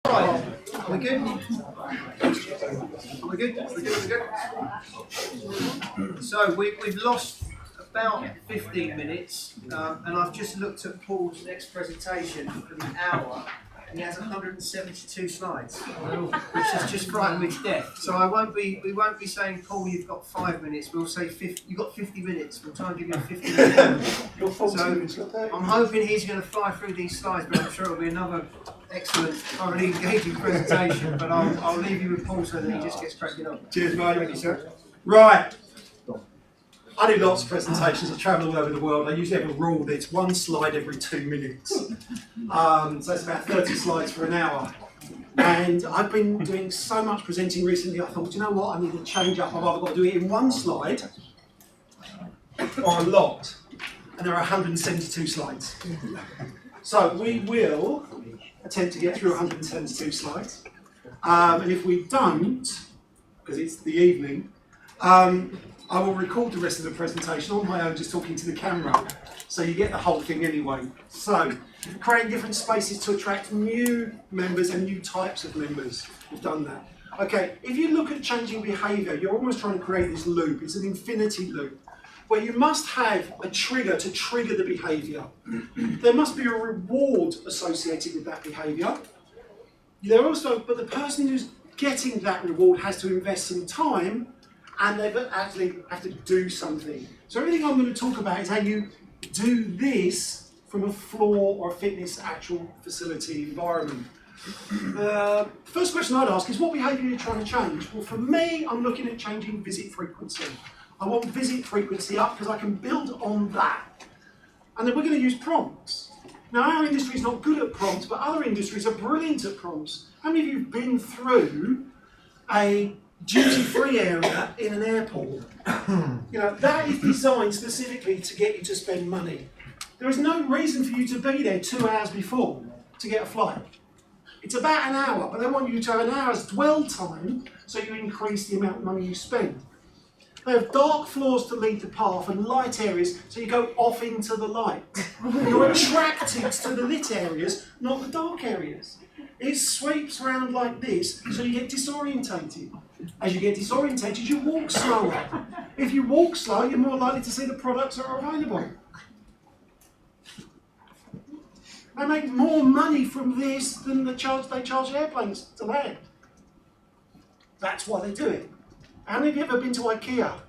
Right, are we good? Are we good? We're good. So we've lost about 15 minutes, and I've just looked at Paul's next presentation for the hour. He has 172 slides, which has just frightened me to death. So we won't be saying, Paul, you've got 5 minutes. We'll say you've got 50 minutes. We'll try and give you 50 minutes. So I'm hoping he's going to fly through these slides, but I'm sure it'll be another excellent, thoroughly engaging presentation. But I'll leave you with Paul so that he just gets cracking up. Cheers, mate. Thank you, sir. Right. I do lots of presentations. I travel all over the world. I usually have a rule that it's one slide every 2 minutes. So it's about 30 slides for an hour. And I've been doing so much presenting recently, I thought, you know what, I need to change up. I've either got to do it in one slide or a lot. And there are 172 slides. So we will attempt to get through 172 slides. And if we don't, because it's the evening, I will record the rest of the presentation on my own, just talking to the camera, so you get the whole thing anyway. So, creating different spaces to attract new members and new types of members. We've done that. Okay, if you look at changing behaviour, you're almost trying to create this loop. It's an infinity loop, where you must have a trigger to trigger the behaviour. There must be a reward associated with that behaviour. But the person who's getting that reward has to invest some time, and they actually have to do something. So everything I'm going to talk about is how you do this from a floor or a fitness actual facility environment. The first question I'd ask is, what behaviour are you trying to change? Well, for me, I'm looking at changing visit frequency. I want visit frequency up because I can build on that. And then we're going to use prompts. Now, our industry is not good at prompts, but other industries are brilliant at prompts. How many of you have been through a duty-free area in an airport? You know, that is designed specifically to get you to spend money. There is no reason for you to be there 2 hours before to get a flight. It's about an hour, but they want you to have an hour's dwell time so you increase the amount of money you spend. They have dark floors to lead the path and light areas so you go off into the light. You're attracted to the lit areas, not the dark areas. It sweeps around like this so you get disorientated. As you get disorientated, you walk slower. If you walk slow, you're more likely to see the products that are available. They make more money from this than they charge airplanes to land. That's why they do it. How many of you have ever been to IKEA?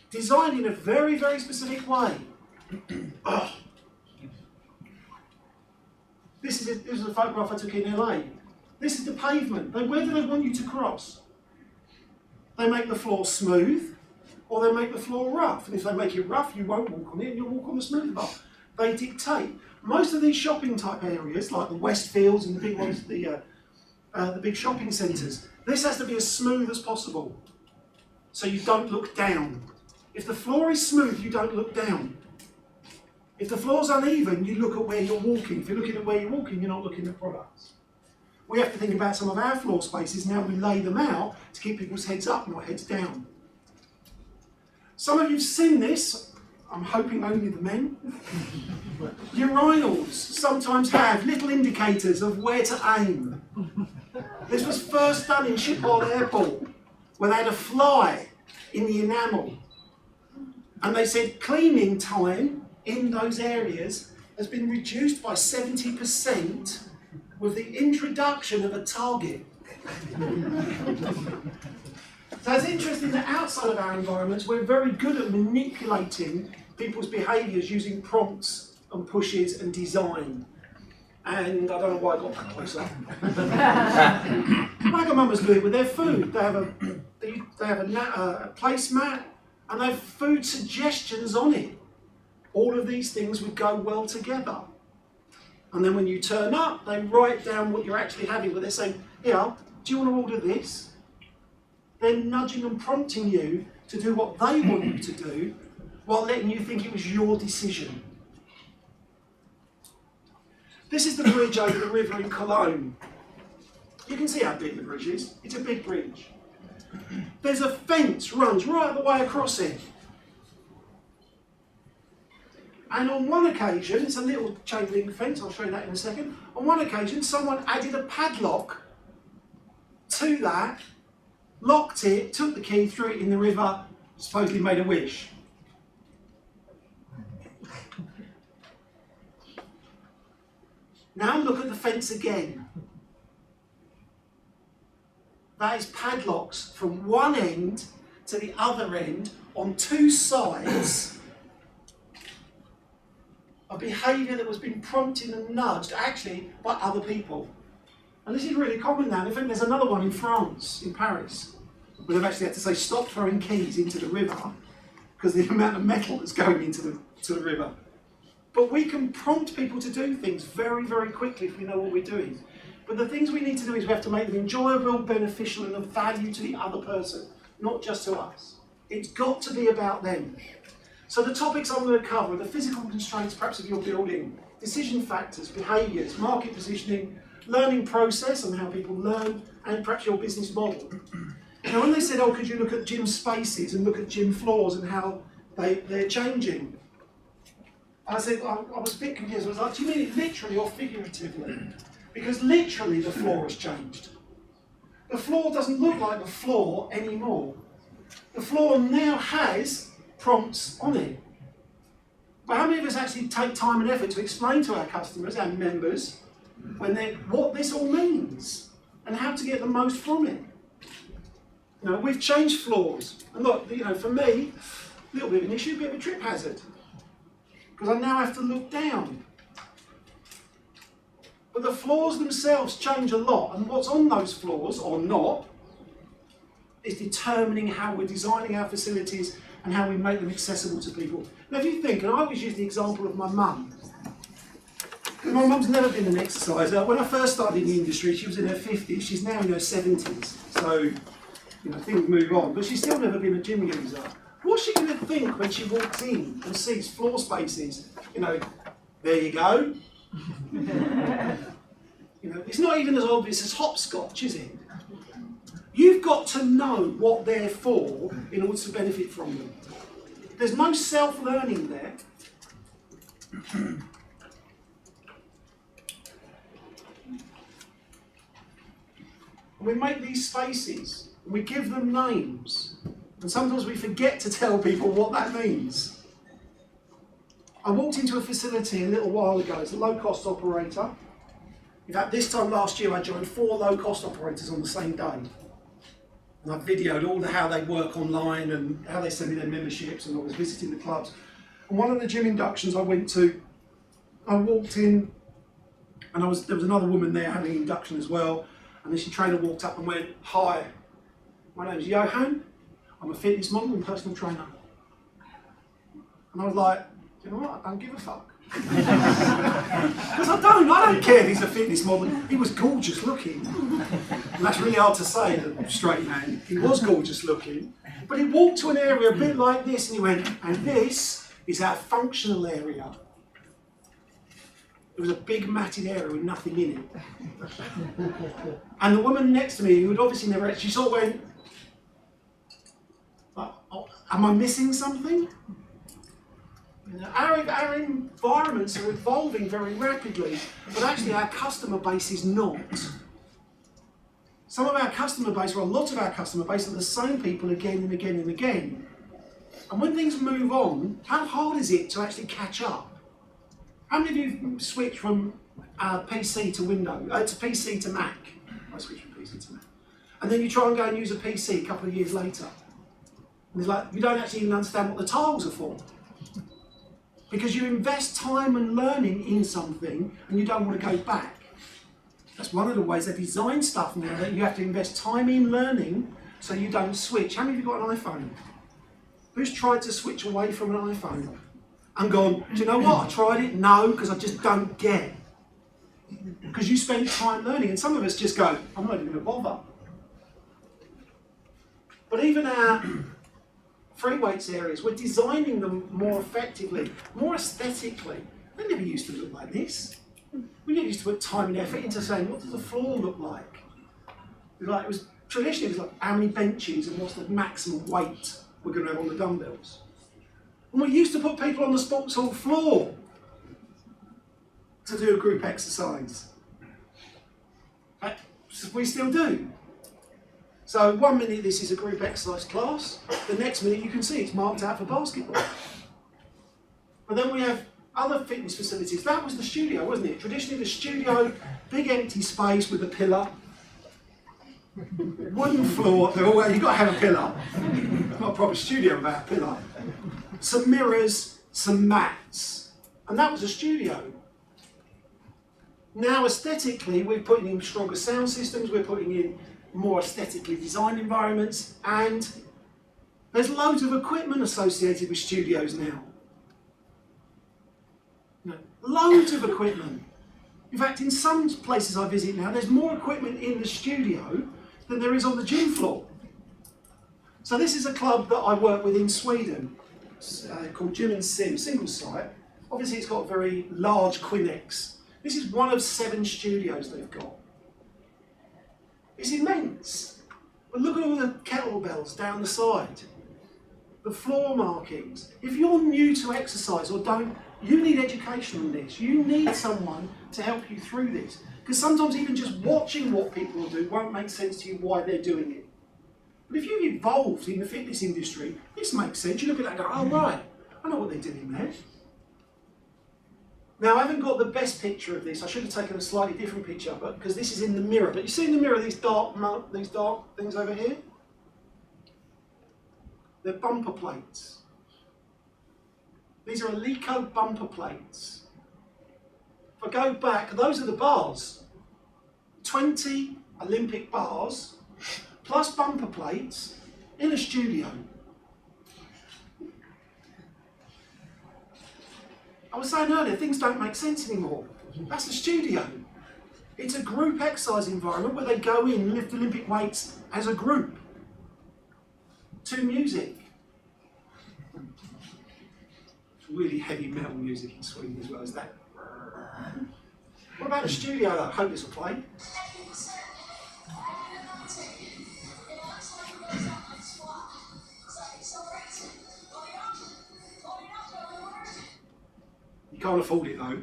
Designed in a very, very specific way. Oh. This is a photograph I took in LA. This is the pavement. Where do they want you to cross? They make the floor smooth, or they make the floor rough. And if they make it rough, you won't walk on it, and you'll walk on the smooth part. They dictate. Most of these shopping type areas, like the Westfields and the big ones, the big shopping centres, this has to be as smooth as possible, so you don't look down. If the floor is smooth, you don't look down. If the floor's uneven, you look at where you're walking. If you're looking at where you're walking, you're not looking at products. We have to think about some of our floor spaces now. We lay them out to keep people's heads up, not heads down. Some of you have seen this. I'm hoping only the men. Urinals sometimes have little indicators of where to aim. This was first done in Schiphol Airport, where they had a fly in the enamel. And they said cleaning time in those areas has been reduced by 70% with the introduction of a target. So it's interesting that outside of our environments, we're very good at manipulating people's behaviours using prompts and pushes and design. And I don't know why I got that closer. Wagamama's do it with their food. They have a placemat and they have food suggestions on it. All of these things would go well together. And then when you turn up, they write down what you're actually having, but they're saying, here, do you want to order this? They're nudging and prompting you to do what they want you to do, while letting you think it was your decision. This is the bridge over the river in Cologne. You can see how big the bridge is. It's a big bridge. There's a fence runs right the way across it. And on one occasion, it's a little chain link fence, I'll show you that in a second. On one occasion, someone added a padlock to that, locked it, took the key, threw it in the river, supposedly made a wish. Now look at the fence again. That is padlocks from one end to the other end on two sides. A behaviour that was being prompted and nudged actually by other people. And this is really common now. I think there's another one in France, in Paris, where they've actually had to say stop throwing keys into the river because the amount of metal that's going into the river. But we can prompt people to do things very, very quickly if we know what we're doing. But the things we need to do is we have to make them enjoyable, beneficial, and of value to the other person, not just to us. It's got to be about them. So the topics I'm going to cover are the physical constraints perhaps of your building, decision factors, behaviours, market positioning, learning process and how people learn, and perhaps your business model. Now when they said, oh, could you look at gym spaces and look at gym floors and how they're changing? I said, I was a bit confused. I was like, do you mean it literally or figuratively? Because literally the floor has changed. The floor doesn't look like the floor anymore. The floor now has prompts on it. But how many of us actually take time and effort to explain to our customers and members what this all means and how to get the most from it? You know, we've changed floors. And look, you know, for me, a little bit of an issue, a bit of a trip hazard. Because I now have to look down. But the floors themselves change a lot, and what's on those floors, or not, is determining how we're designing our facilities and how we make them accessible to people. Now if you think, and I always use the example of my mum, because my mum's never been an exerciser. When I first started in the industry, she was in her 50s, she's now in her 70s, so you know, things move on, but she's still never been a gym user. What's she going to think when she walks in and sees floor spaces? You know, there you go. You know, it's not even as obvious as hopscotch, is it? You've got to know what they're for in order to benefit from them. There's no self-learning there. We make these spaces, and we give them names, and sometimes we forget to tell people what that means. I walked into a facility a little while ago. It's a low-cost operator. In fact, this time last year I joined 4 low-cost operators on the same day. And I videoed all how they work online and how they send me their memberships, and I was visiting the clubs. And one of the gym inductions I went to, I walked in, and there was another woman there having an induction as well. And then the trainer walked up and went, "Hi, my name's Johan. I'm a fitness model and personal trainer." And I was like, you know what, I don't give a fuck. Because I don't care if he's a fitness model. He was gorgeous looking. And that's really hard to say, a straight man. He was gorgeous looking. But he walked to an area a bit like this and he went, and this is our functional area. It was a big matted area with nothing in it. And the woman next to me, who had obviously never, she sort of went, oh, am I missing something? You know, our environments are evolving very rapidly, but actually our customer base is not. Some of our customer base, or a lot of our customer base, are the same people again and again and again. And when things move on, how hard is it to actually catch up? How many of you switch from PC to Windows, to PC to Mac? I switch from PC to Mac. And then you try and go and use a PC a couple of years later. And it's like, you don't actually even understand what the tiles are for. Because you invest time and learning in something and you don't want to go back. That's one of the ways they design stuff now, that you have to invest time in learning so you don't switch. How many of you got an iPhone? Who's tried to switch away from an iPhone and gone, do you know what, I tried it? No, because I just don't get it. Because you spent time learning, and some of us just go, I'm not even going to bother. But even our free weights areas, we're designing them more effectively, more aesthetically. They never used to look like this. We never used to put time and effort into saying, what does the floor look like? Traditionally, it was like how many benches and what's the maximum weight we're going to have on the dumbbells. And we used to put people on the sports hall floor to do a group exercise. We still do. So 1 minute this is a group exercise class, the next minute you can see it's marked out for basketball. But then we have other fitness facilities. That was the studio, wasn't it? Traditionally the studio, big empty space with a pillar, wooden floor. Well, you've got to have a pillar. It's not a proper studio without a pillar. Some mirrors, some mats. And that was a studio. Now aesthetically, we're putting in stronger sound systems, we're putting in more aesthetically designed environments, and there's loads of equipment associated with studios now. Loads of equipment. In fact, in some places I visit now, there's more equipment in the studio than there is on the gym floor. So this is a club that I work with in Sweden, called Gym and Sim, single site. Obviously it's got a very large Quinex. This is one of 7 studios they've got. It's immense. But look at all the kettlebells down the side, the floor markings. If you're new to exercise or don't, you need education on this. You need someone to help you through this. Because sometimes even just watching what people do won't make sense to you why they're doing it. But if you've evolved in the fitness industry, this makes sense. You look at that and go, oh right, I know what they're doing there. Now I haven't got the best picture of this. I should have taken a slightly different picture, but because this is in the mirror. But you see in the mirror these dark things over here? They're bumper plates. These are Alico bumper plates. If I go back, those are the bars. 20 Olympic bars, plus bumper plates, in a studio. I was saying earlier, things don't make sense anymore. That's the studio. It's a group exercise environment where they go in and lift Olympic weights as a group, to music. Really heavy metal music in Sweden as well as that. What about the studio though? I hope this will play. You can't afford it though.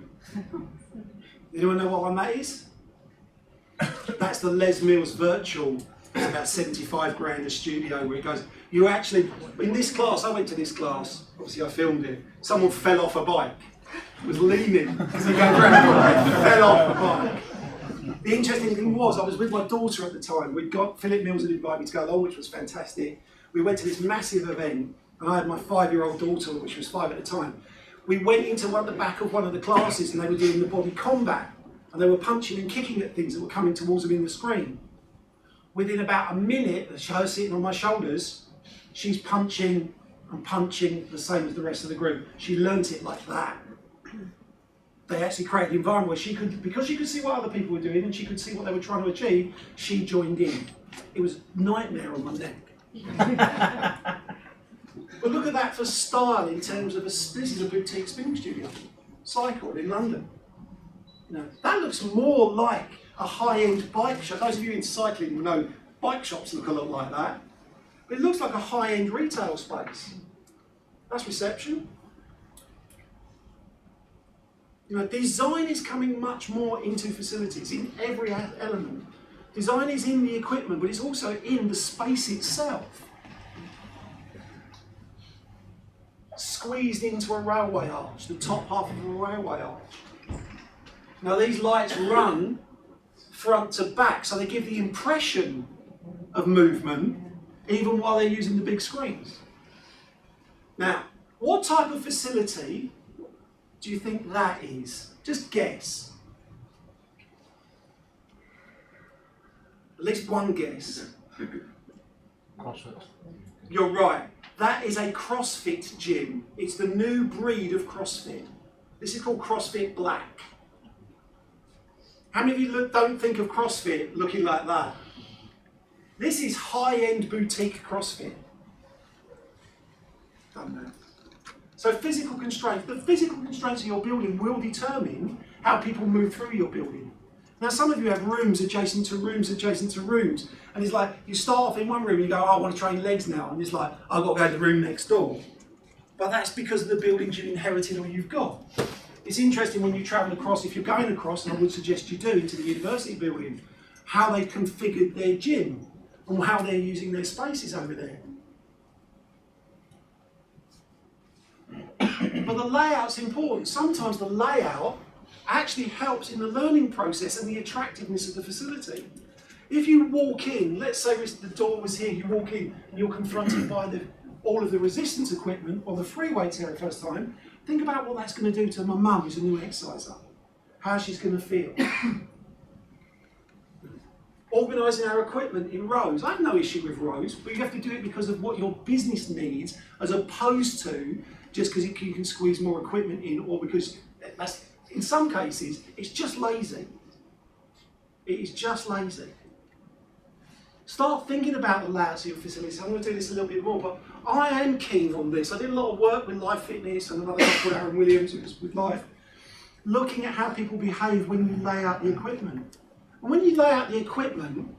Anyone know what one that is? That's the Les Mills Virtual. It's about 75 grand a studio where it goes. You actually, in this class, I went to this class, obviously I filmed it, someone fell off a bike, was leaning as he goes around, fell off a bike. The interesting thing was, I was with my daughter at the time, Philip Mills had invited me to go along, which was fantastic. We went to this massive event, and I had my 5-year-old daughter, which was 5 at the time. We went into the back of one of the classes and they were doing the body combat, and they were punching and kicking at things that were coming towards them in the screen. Within about a minute, her sitting on my shoulders, she's punching and punching the same as the rest of the group. She learnt it like that. They actually created an environment where she could, because she could see what other people were doing and she could see what they were trying to achieve, she joined in. It was a nightmare on my neck. But look at that for style in terms of this is a boutique spinning studio, Cycle in London. You know, that looks more like a high-end bike shop. Those of you into cycling will know bike shops look a lot like that. But it looks like a high-end retail space. That's reception. You know, design is coming much more into facilities in every element. Design is in the equipment, but it's also in the space itself. Squeezed into a railway arch, the top half of a railway arch. Now these lights run front to back, so they give the impression of movement even while they're using the big screens. Now, what type of facility do you think that is? Just guess. At least one guess. CrossFit. You're right. That is a CrossFit gym. It's the new breed of CrossFit. This is called CrossFit Black. How many of you don't think of CrossFit looking like that? This is high-end boutique CrossFit. Done that. So physical constraints. The physical constraints of your building will determine how people move through your building. Now some of you have rooms adjacent to rooms adjacent to rooms. And it's like, you start off in one room and you go, oh, I want to train legs now. And it's like, I've got to go to the room next door. but that's because of the buildings you've inherited or you've got. It's interesting when you travel across, if you're going across, and I would suggest you do, into the university building, how they've configured their gym and how they're using their spaces over there. But the layout's important. Sometimes the layout actually helps in the learning process and the attractiveness of the facility. If you walk in, let's say the door was here, you walk in and you're confronted by all of the resistance equipment or the free weights here the first time, think about what that's going to do to my mum who's a new exerciser, how she's going to feel. Organising our equipment in rows. I have no issue with rows, but you have to do it because of what your business needs, as opposed to just because you can squeeze more equipment in, or because that's, in some cases, it's just lazy. It is just lazy. Start thinking about the layouts of your facilities. I'm going to do this a little bit more, but I am keen on this. I did a lot of work with Lifefitness and another guy called Aaron Williams, who was with Life, looking at how people behave when you lay out the equipment. And when you lay out the equipment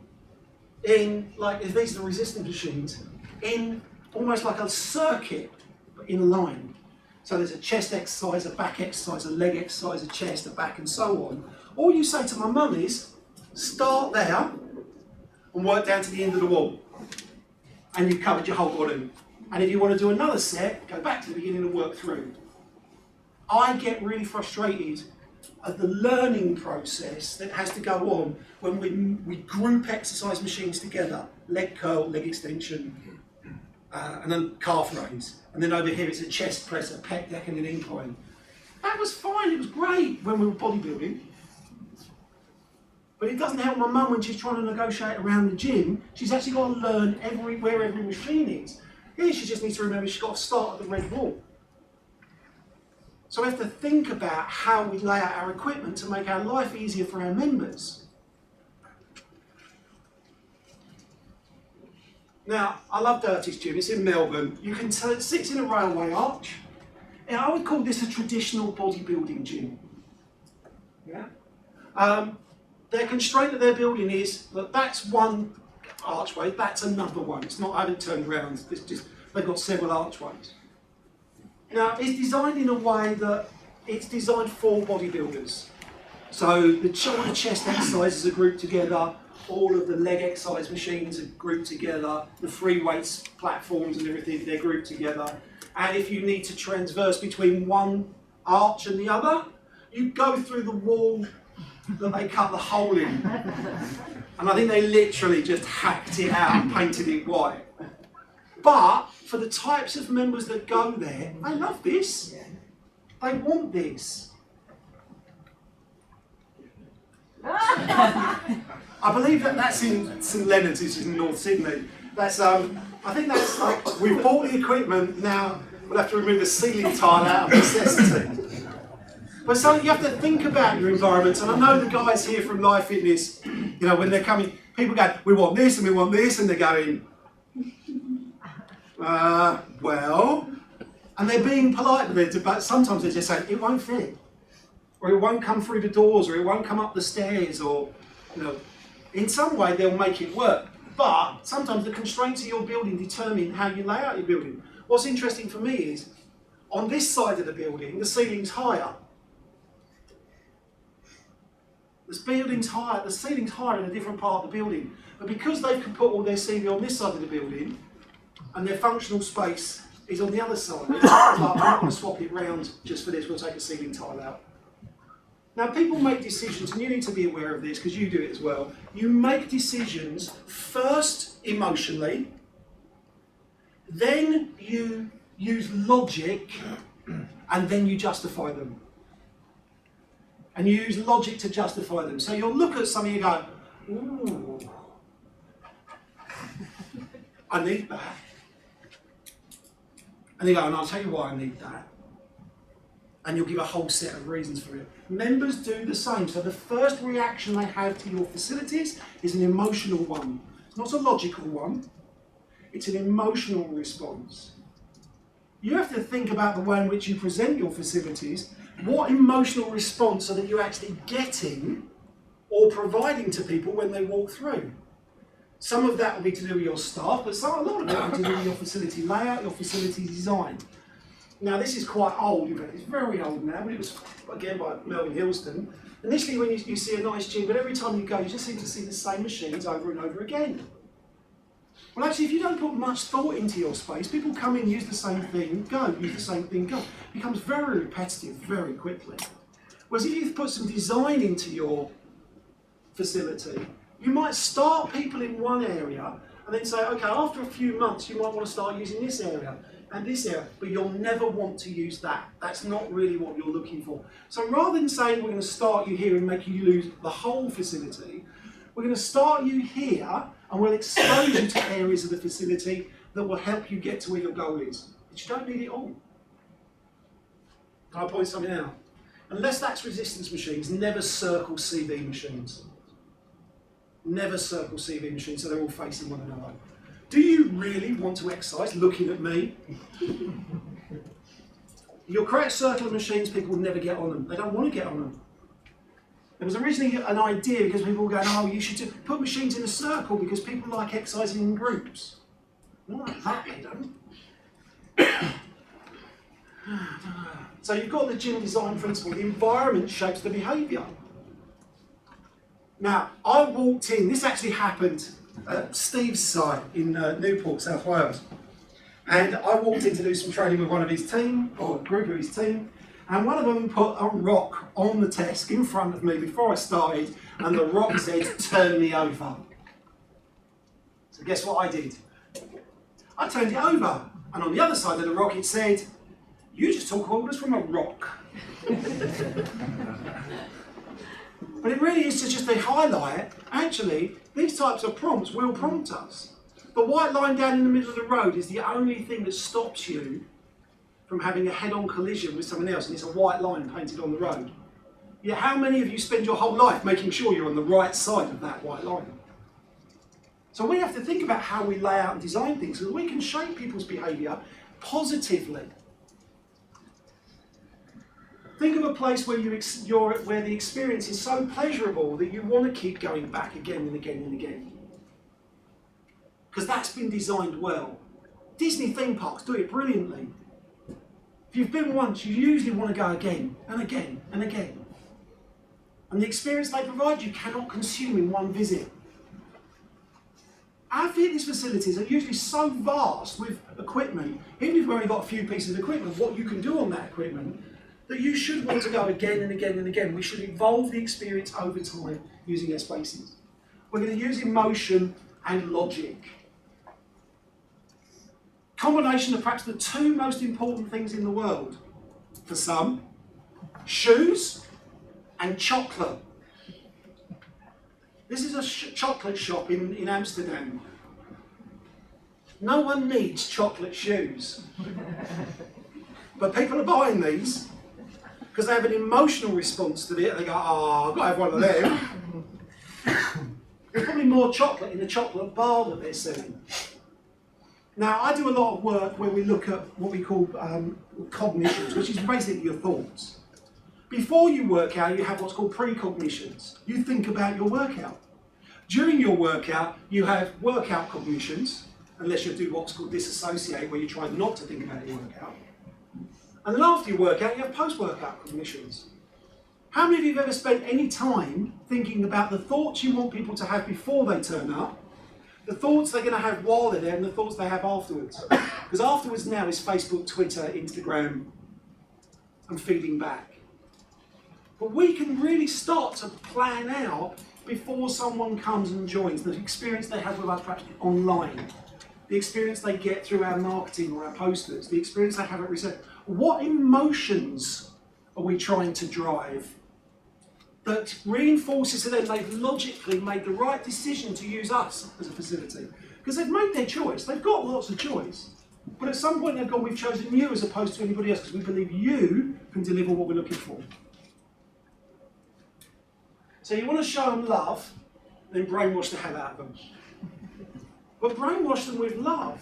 in, like, if these are the resistance machines, in almost like a circuit, but in a line. So there's a chest exercise, a back exercise, a leg exercise, a chest, a back, and so on. All you say to my mum is, start there and work down to the end of the wall. And you've covered your whole body. And if you want to do another set, go back to the beginning and work through. I get really frustrated at the learning process that has to go on when we group exercise machines together, leg curl, leg extension, and then calf raise. And then over here it's a chest press, a pec deck and an incline. That was fine, it was great when we were bodybuilding. But it doesn't help my mum when she's trying to negotiate around the gym. She's actually got to learn where every machine is. Here she just needs to remember she's got to start at the red wall. So we have to think about how we lay out our equipment to make our life easier for our members. Now, I love Dirty's gym, it's in Melbourne. You can tell it sits in a railway arch. And I would call this a traditional bodybuilding gym. Yeah? Their constraint of their building is that that's one archway, that's another one. It's not, I haven't turned around, it's just, they've got several archways. Now, it's designed in a way that it's designed for bodybuilders. So all the chest exercises are grouped together, all of the leg exercise machines are grouped together, the free weights platforms and everything, they're grouped together. And if you need to transverse between one arch and the other, you go through the wall that they cut the hole in. And I think they literally just hacked it out and painted it white. But for the types of members that go there, they love this. They want this. I believe that's in St Leonard's, which is in North Sydney. That's I think that's like, we've bought the equipment, now we'll have to remove the ceiling tile out of necessity. But so you have to think about your environment, and I know the guys here from Lifefitness, you know, when they're coming, people go, we want this and we want this, and they're going, well, and they're being polite with it, but sometimes they're just saying, it won't fit, or it won't come through the doors, or it won't come up the stairs, or, you know, in some way they'll make it work. But sometimes the constraints of your building determine how you lay out your building. What's interesting for me is, on this side of the building, the ceiling's higher. The ceiling's higher in a different part of the building. But because they can put all their ceiling on this side of the building, and their functional space is on the other side, it's like, I'm not going to swap it round just for this, we'll take a ceiling tile out. Now, people make decisions, and you need to be aware of this because you do it as well. You make decisions first emotionally, then you use logic, and then you justify them. And you use logic to justify them. So you'll look at something and you go, ooh, I need that. And you go, and I'll tell you why I need that. And you'll give a whole set of reasons for it. Members do the same. So the first reaction they have to your facilities is an emotional one. It's not a logical one. It's an emotional response. You have to think about the way in which you present your facilities. What emotional response are you actually getting or providing to people when they walk through? Some of that will be to do with your staff, but a lot of it will be to do with your facility layout, your facility design. Now this is quite old, in fact, it's very old now, but it was, again, by Melvin Hilston. Initially when you see a nice gym, but every time you go, you just seem to see the same machines over and over again. Well, actually, if you don't put much thought into your space, people come in, use the same thing, go, use the same thing, go. It becomes very repetitive very quickly. Whereas if you put some design into your facility, you might start people in one area and then say, okay, after a few months, you might want to start using this area and this area, but you'll never want to use that. That's not really what you're looking for. So rather than saying we're going to start you here and make you use the whole facility, we're going to start you here and we'll expose you to areas of the facility that will help you get to where your goal is. But you don't need it all. Can I point something out? Unless that's resistance machines, never circle CV machines. Never circle CV machines so they're all facing one another. Do you really want to exercise looking at me? You'll create a circle of machines, people will never get on them. They don't want to get on them. It was originally an idea because people were going, oh, you should put machines in a circle because people like exercising in groups. Not like that, they don't. So you've got the gym design principle. The environment shapes the behaviour. Now, I walked in, this actually happened at Steve's site in Newport, South Wales. And I walked in to do some training with one of his team, or a group of his team, and one of them put a rock on the desk in front of me before I started, and the rock said, turn me over. So guess what I did? I turned it over, and on the other side of the rock it said, you just took orders from a rock. But it really is just to highlight, actually, these types of prompts will prompt us. The white line down in the middle of the road is the only thing that stops you from having a head-on collision with someone else, and it's a white line painted on the road. Yet how many of you spend your whole life making sure you're on the right side of that white line? So we have to think about how we lay out and design things so that we can shape people's behaviour positively. Think of a place where where the experience is so pleasurable that you want to keep going back again and again and again. Because that's been designed well. Disney theme parks do it brilliantly. If you've been once, you usually want to go again and again and again. And the experience they provide you cannot consume in one visit. Our fitness facilities are usually so vast with equipment, even if we've only got a few pieces of equipment, what you can do on that equipment, that you should want to go again and again and again. We should evolve the experience over time using our spaces. We're going to use emotion and logic. Combination of perhaps the two most important things in the world. For some, shoes and chocolate. This is a chocolate shop in Amsterdam. No one needs chocolate shoes. But people are buying these because they have an emotional response to it. They go, oh, I've got to have one of them. There's probably more chocolate in the chocolate bar that they're selling. Now, I do a lot of work where we look at what we call cognitions, which is basically your thoughts. Before you work out, you have what's called precognitions. You think about your workout. During your workout, you have workout cognitions, unless you do what's called disassociate, where you try not to think about your workout. And then after your workout, you have post-workout cognitions. How many of you have ever spent any time thinking about the thoughts you want people to have before they turn up, the thoughts they're going to have while they're there, and the thoughts they have afterwards? Because afterwards now is Facebook, Twitter, Instagram, and feeding back. But we can really start to plan out before someone comes and joins, the experience they have with us perhaps online, the experience they get through our marketing or our posters, the experience they have at research. What emotions are we trying to drive that reinforces to them they've logically made the right decision to use us as a facility? Because they've made their choice, they've got lots of choice. But at some point they've gone, we've chosen you as opposed to anybody else because we believe you can deliver what we're looking for. So you want to show them love, then brainwash the hell out of them. But brainwash them with love.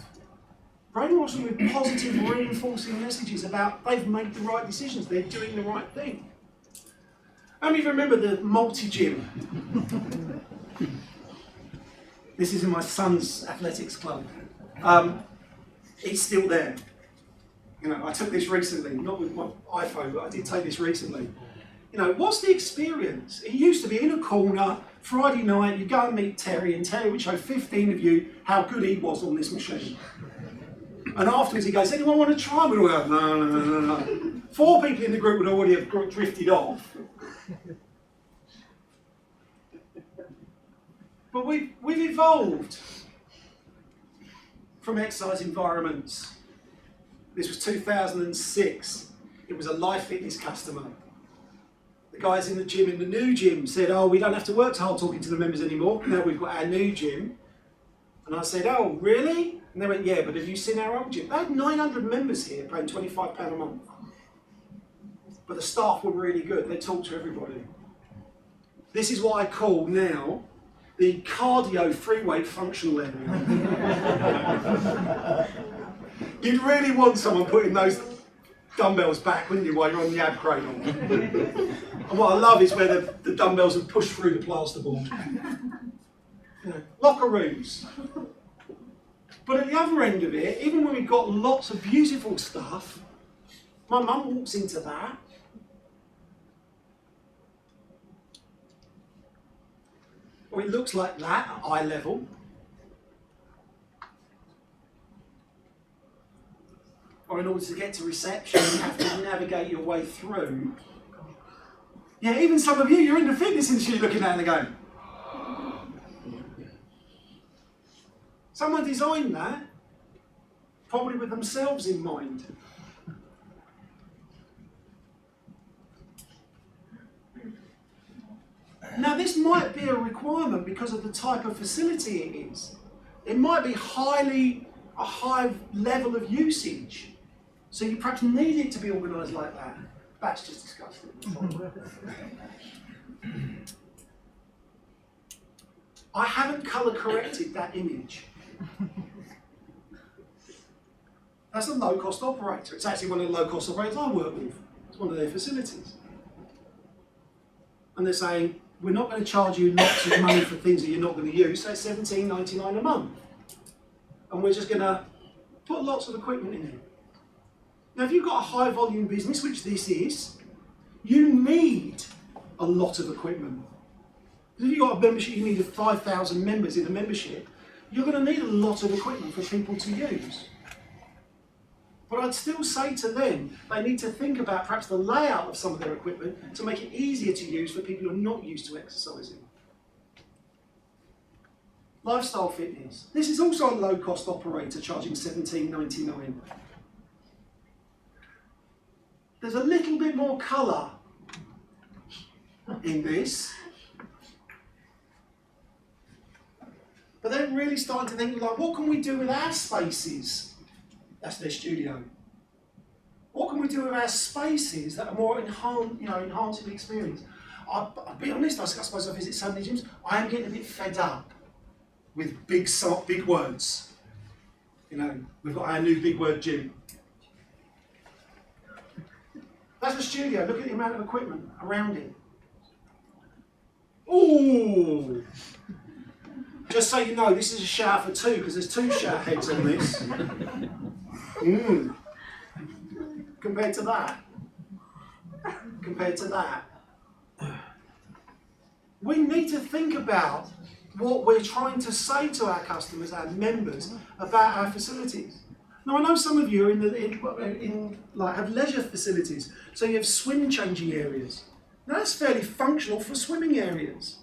Brainwash them with positive reinforcing messages about they've made the right decisions, they're doing the right thing. How many of you remember the multi-gym? This is in my son's athletics club. It's still there. You know, I took this recently, not with my iPhone, but I did take this recently. You know, what's the experience? It used to be in a corner, Friday night, you go and meet Terry, and Terry would show 15 of you how good he was on this machine. And afterwards he goes, anyone want to try? We'd all go, no. 4 people in the group would already have drifted off. But we've evolved from exercise environments. This was 2006. It was a Lifefitness customer. The guys in the gym, in the new gym, said, oh, we don't have to work so hard talking to the members anymore. Now we've got our new gym. And I said, oh, really? And they went, yeah, but have you seen our old gym? They had 900 members here paying £25 a month. But the staff were really good. They talked to everybody. This is what I call now the cardio free weight functional area. You'd really want someone putting those dumbbells back, wouldn't you, while you're on the ab cradle? And what I love is where the dumbbells are pushed through the plasterboard. You know, locker rooms. But at the other end of it, even when we've got lots of beautiful stuff, my mum walks into that. Or it looks like that at eye level. Or in order to get to reception, you have to navigate your way through. Yeah, even some of you, you're in the fitness industry looking at it and going, someone designed that, probably with themselves in mind. Now this might be a requirement because of the type of facility it is. It might be a high level of usage. So you perhaps need it to be organised like that. That's just disgusting. I haven't colour corrected that image. That's a low-cost operator. It's actually one of the low-cost operators I work with. It's one of their facilities. And they're saying, we're not going to charge you lots of money for things that you're not going to use, so it's $17.99 a month. And we're just going to put lots of equipment in it. Now, if you've got a high-volume business, which this is, you need a lot of equipment. Because if you've got a membership, you need 5,000 members in a membership, you're going to need a lot of equipment for people to use. But I'd still say to them, they need to think about perhaps the layout of some of their equipment to make it easier to use for people who are not used to exercising. Lifestyle fitness. This is also a low-cost operator charging $17.99. There's a little bit more colour in this. But they're really starting to think, like, what can we do with our spaces? That's their studio. What can we do with our spaces that are more enhancing the experience? I'll be honest, I suppose I visit so many gyms, I am getting a bit fed up with big words. You know, we've got our new big word gym. That's the studio. Look at the amount of equipment around it. Ooh! Just so you know, this is a shower for 2 because there's 2 shower heads on this. Compared to that. We need to think about what we're trying to say to our customers, our members, about our facilities. Now, I know some of you are have leisure facilities, so you have swim changing areas. Now, that's fairly functional for swimming areas.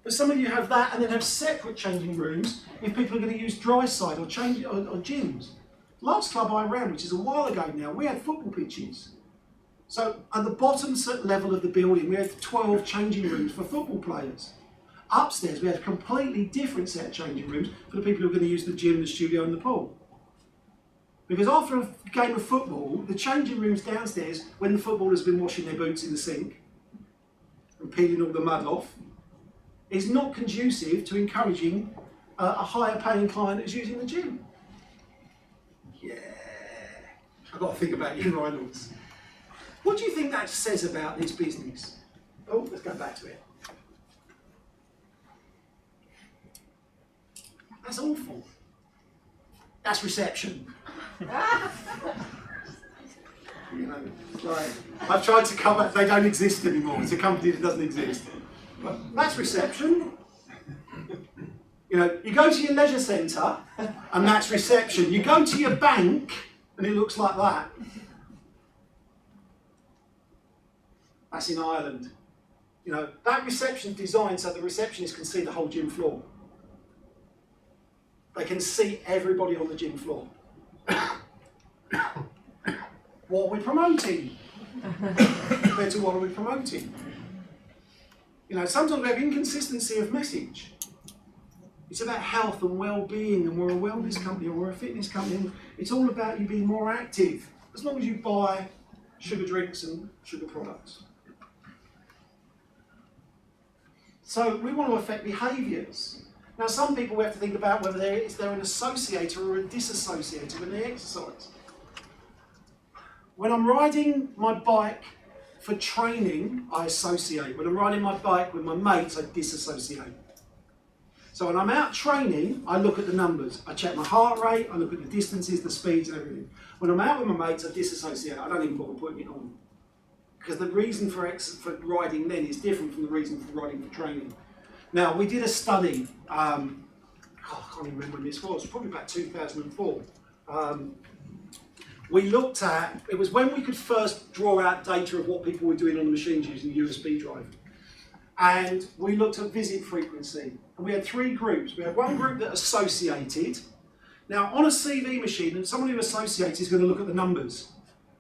But some of you have that and then have separate changing rooms if people are going to use dry side or gyms. Last club I ran, which is a while ago now, we had football pitches. So at the bottom level of the building, we had 12 changing rooms for football players. Upstairs, we had a completely different set of changing rooms for the people who are going to use the gym, the studio and the pool. Because after a game of football, the changing rooms downstairs, when the footballers have been washing their boots in the sink and peeling all the mud off, is not conducive to encouraging a higher paying client that's using the gym. Yeah, I've got to think about you, Reynolds. What do you think that says about this business? Oh, let's go back to it. That's awful. That's reception. You know, like, I've tried to cover, they don't exist anymore. It's a company that doesn't exist. But that's reception. You know, you go to your leisure centre and that's reception. You go to your bank and it looks like that. That's in Ireland. You know, that reception is designed so the receptionist can see the whole gym floor. They can see everybody on the gym floor. What are we promoting? Compared to what are we promoting? You know, sometimes we have inconsistency of message. It's about health and well-being, and we're a wellness company or we're a fitness company. And it's all about you being more active, as long as you buy sugar drinks and sugar products. So we want to affect behaviours. Now, some people we have to think about whether they're an associator or a disassociator when they exercise. When I'm riding my bike for training, I associate. When I'm riding my bike with my mates, I disassociate. So when I'm out training, I look at the numbers. I check my heart rate, I look at the distances, the speeds and everything. When I'm out with my mates, I disassociate. I don't even bother putting it on. Because the reason for riding then is different from the reason for riding for training. Now, we did a study, I can't even remember when this was, probably about 2004. We looked at, it was when we could first draw out data of what people were doing on the machines using USB drive. And we looked at visit frequency. And we had three groups. We had one group that associated. Now, on a CV machine, and someone who associates is going to look at the numbers.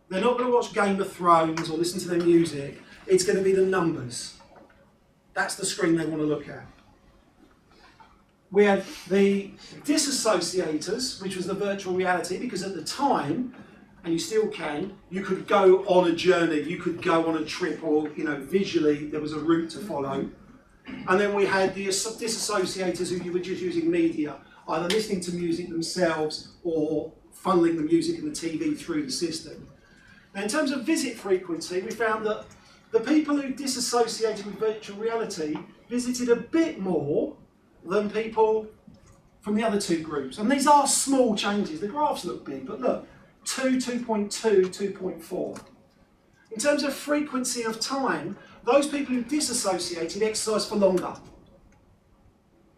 They're not going to watch Game of Thrones or listen to their music. It's going to be the numbers. That's the screen they want to look at. We had the disassociators, which was the virtual reality, because at the time, and you still can, you could go on a journey, you could go on a trip, or visually there was a route to follow. And then we had the disassociators who you were just using media, either listening to music themselves or funneling the music and the TV through the system. Now, in terms of visit frequency, we found that the people who disassociated with virtual reality visited a bit more than people from the other two groups. And these are small changes. The graphs look big, but look, 2, 2.2, 2.4. In terms of frequency of time, those people who disassociated exercised for longer.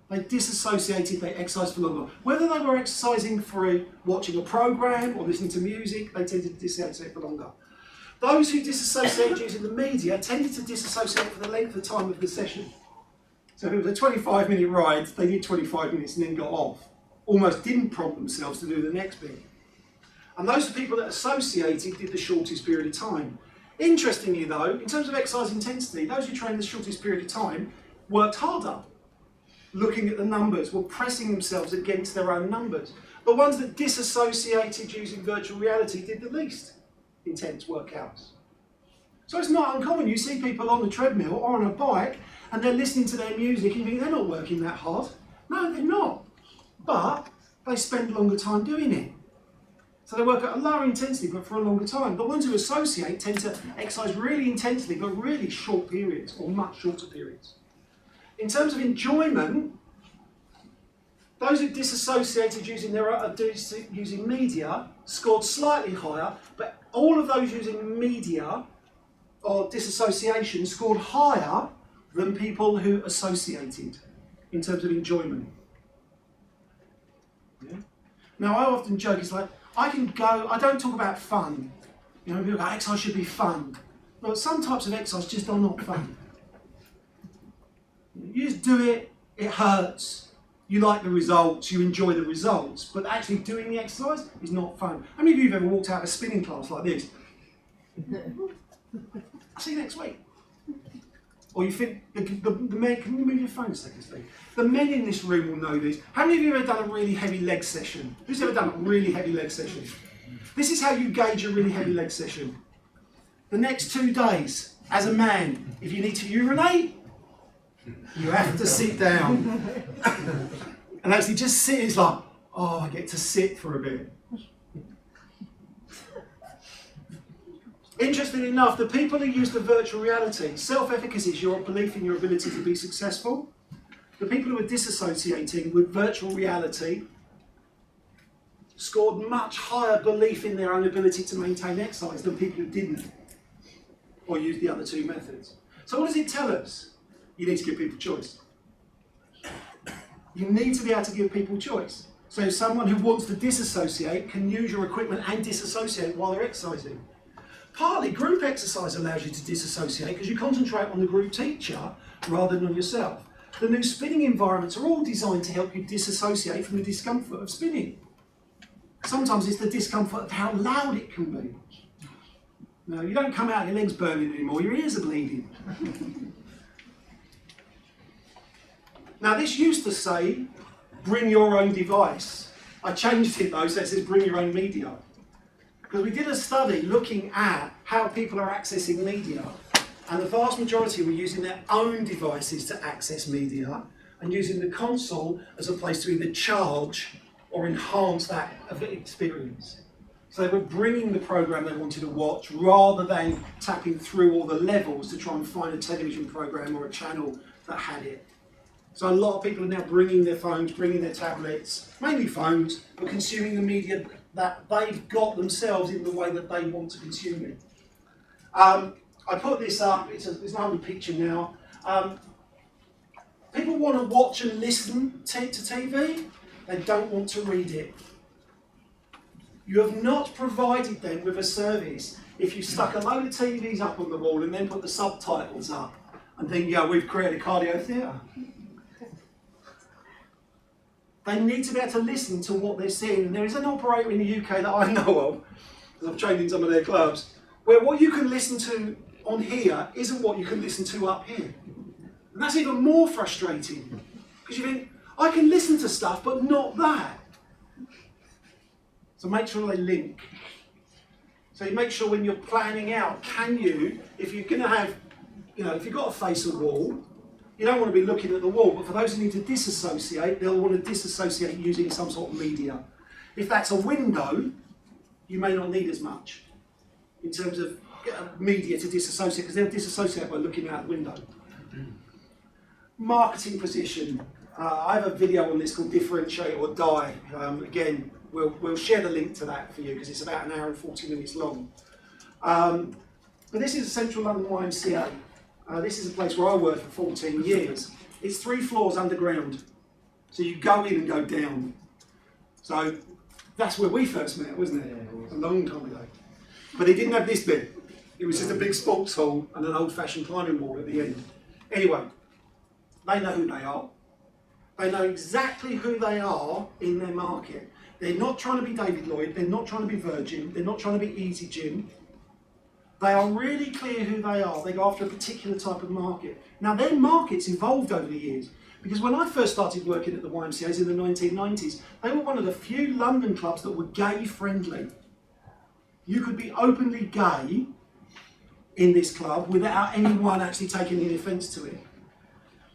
They disassociated, they exercised for longer. Whether they were exercising for watching a program or listening to music, they tended to disassociate for longer. Those who disassociated using the media tended to disassociate for the length of time of the session. So if it was a 25-minute ride, they did 25 minutes and then got off. Almost didn't prompt themselves to do the next bit. And those people that associated did the shortest period of time. Interestingly though, in terms of exercise intensity, those who trained the shortest period of time worked harder. Looking at the numbers, were pressing themselves against their own numbers. The ones that disassociated using virtual reality did the least intense workouts. So it's not uncommon. You see people on the treadmill or on a bike and they're listening to their music and you think they're not working that hard. No, they're not. But they spend longer time doing it. So they work at a lower intensity but for a longer time. The ones who associate tend to exercise really intensely but really short periods or much shorter periods. In terms of enjoyment, those who disassociated using media scored slightly higher, but all of those using media or disassociation scored higher than people who associated in terms of enjoyment. Yeah? Now, I often joke, it's like, I don't talk about fun. People go, exercise should be fun. But some types of exercise just are not fun. You just do it, it hurts, you like the results, you enjoy the results, but actually doing the exercise is not fun. How many of you have ever walked out of a spinning class like this? I'll see you next week. Or you think, the men, can you move your phone a second, Steve? The men in this room will know this. How many of you have ever done a really heavy leg session? Who's ever done a really heavy leg session? This is how you gauge a really heavy leg session. The next 2 days, as a man, if you need to urinate, you have to sit down. And actually just sit, it's like, oh, I get to sit for a bit. Interestingly enough, the people who use the virtual reality, self-efficacy is your belief in your ability to be successful. The people who are disassociating with virtual reality scored much higher belief in their own ability to maintain exercise than people who didn't, or used the other two methods. So what does it tell us? You need to give people choice. You need to be able to give people choice. So someone who wants to disassociate can use your equipment and disassociate while they're exercising. Partly, group exercise allows you to disassociate because you concentrate on the group teacher rather than on yourself. The new spinning environments are all designed to help you disassociate from the discomfort of spinning. Sometimes it's the discomfort of how loud it can be. No, you don't come out, your legs burning anymore, your ears are bleeding. Now this used to say, bring your own device. I changed it though, so it says bring your own media. Because we did a study looking at how people are accessing media, and the vast majority were using their own devices to access media and using the console as a place to either charge or enhance that experience. So they were bringing the program they wanted to watch rather than tapping through all the levels to try and find a television program or a channel that had it. So a lot of people are now bringing their phones, bringing their tablets, mainly phones, but consuming the media that they've got themselves in the way that they want to consume it. I put this up, it's an old picture now. People want to watch and listen to TV, they don't want to read it. You have not provided them with a service if you stuck a load of TVs up on the wall and then put the subtitles up and think, yeah, we've created a cardio theatre. They need to be able to listen to what they're seeing. And there is an operator in the UK that I know of, because I've trained in some of their clubs, where what you can listen to on here isn't what you can listen to up here. And that's even more frustrating, because you think, I can listen to stuff, but not that. So make sure they link. So you make sure when you're planning out, can you, if you're going to have, if you've got to face a wall, you don't want to be looking at the wall, but for those who need to disassociate, they'll want to disassociate using some sort of media. If that's a window, you may not need as much in terms of media to disassociate, because they'll disassociate by looking out the window. Marketing position. I have a video on this called Differentiate or Die. Again, we'll share the link to that for you because it's about an hour and 40 minutes long. But this is a Central London YMCA. This is a place where I worked for 14 years. It's 3 floors underground. So you go in and go down. So that's where we first met, wasn't it? A long time ago. But it didn't have this bit. It was just a big sports hall and an old-fashioned climbing wall at the end. Anyway, they know who they are. They know exactly who they are in their market. They're not trying to be David Lloyd, they're not trying to be Virgin, they're not trying to be Easy Gym. They are really clear who they are. They go after a particular type of market. Now their markets evolved over the years, because when I first started working at the YMCAs in the 1990s, they were one of the few London clubs that were gay friendly. You could be openly gay in this club without anyone actually taking any offence to it.